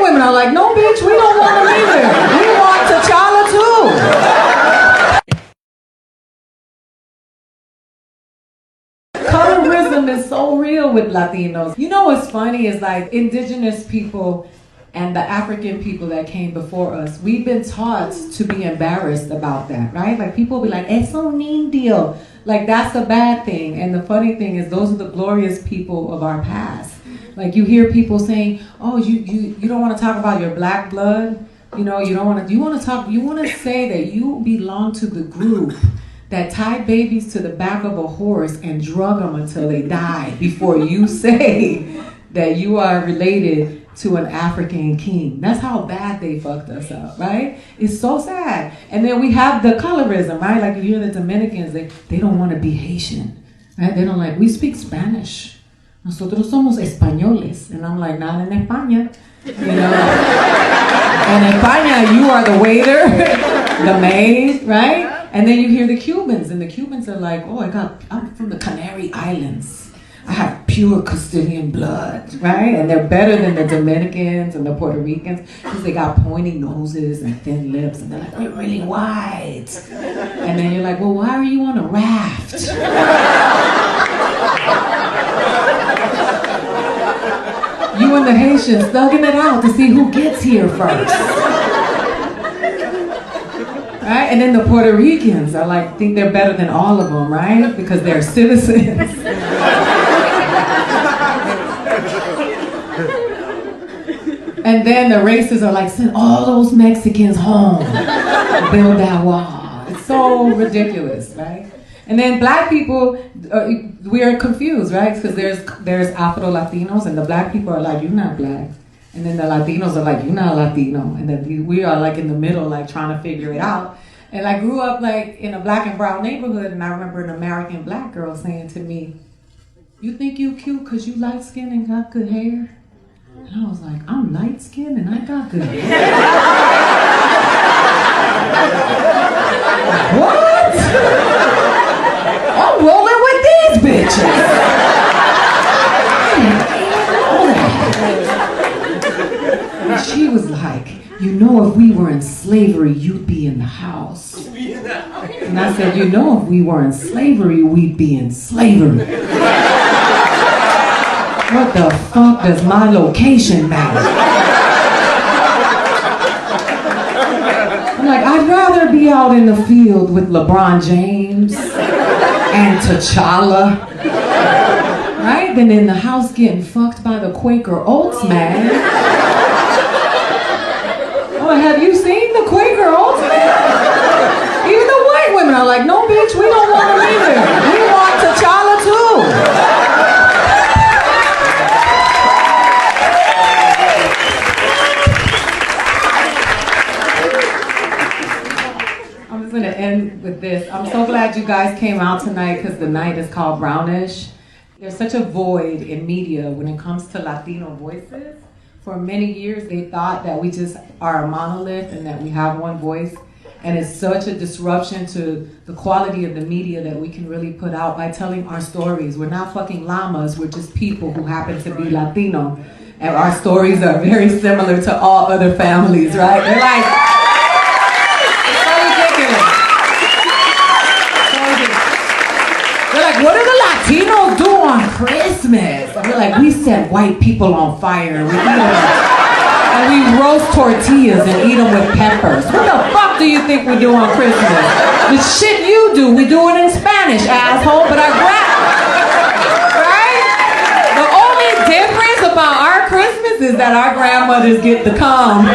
women are like, no, bitch, we don't want them either. We want T'Challa too. Colorism is so real with Latinos. You know what's funny is like indigenous people and the African people that came before us, we've been taught to be embarrassed about that, right? Like people will be like, eso un indio. Like that's a bad thing. And the funny thing is those are the glorious people of our past. Like you hear people saying, oh, you don't want to talk about your black blood. You know, you want to say that you belong to the group that tied babies to the back of a horse and drug them until they died before you say that you are related to an African king. That's how bad they fucked us up, right? It's so sad. And then we have the colorism, right? Like you hear the Dominicans, they don't want to be Haitian, right? They don't like, we speak Spanish. Nosotros somos españoles. And I'm like, not in España, you know? In España, you are the waiter, the maid, right? And then you hear the Cubans, and the Cubans are like, oh, I'm from the Canary Islands. I have pure Castilian blood, right? And they're better than the Dominicans and the Puerto Ricans because they got pointy noses and thin lips, and they're like, we're really white. And then you're like, well, why are you on a raft? You and the Haitians thugging it out to see who gets here first. Right? And then the Puerto Ricans are like, think they're better than all of them, right? Because they're citizens. And then the racists are like, send all those Mexicans home, build that wall. It's so ridiculous, right? And then black people, we are confused, right? Because there's Afro-Latinos, and the black people are like, you're not black. And then the Latinos are like, you're not Latino. And then we are like in the middle, like trying to figure it out. And I grew up like in a black and brown neighborhood, and I remember an American black girl saying to me, you think you cute because you light skinned and got good hair? And I was like, I'm light skinned and I got good hair. What? I'm rolling with these bitches. And she was like, you know, if we were in slavery, you'd be in the house. And I said, you know, if we were in slavery, we'd be in slavery. What the fuck does my location matter? I'm like, I'd rather be out in the field with LeBron James and T'Challa, right? Than in the house getting fucked by the Quaker Oats man. Oh, have you seen the Quaker Oats man? Even the white women are like, no bitch, we don't want them either. We want T'Challa too. I'm going to end with this. I'm so glad you guys came out tonight because the night is called Brownish. There's such a void in media when it comes to Latino voices. For many years, they thought that we just are a monolith and that we have one voice. And it's such a disruption to the quality of the media that we can really put out by telling our stories. We're not fucking llamas, we're just people who happen to be Latino. And our stories are very similar to all other families, right? They're like, what do the Latinos do on Christmas? And we're like, we set white people on fire and we eat them, and we roast tortillas and eat them with peppers. What the fuck do you think we do on Christmas? The shit you do, we do it in Spanish, asshole, but right? The only difference about our Christmas is that our grandmothers get to come.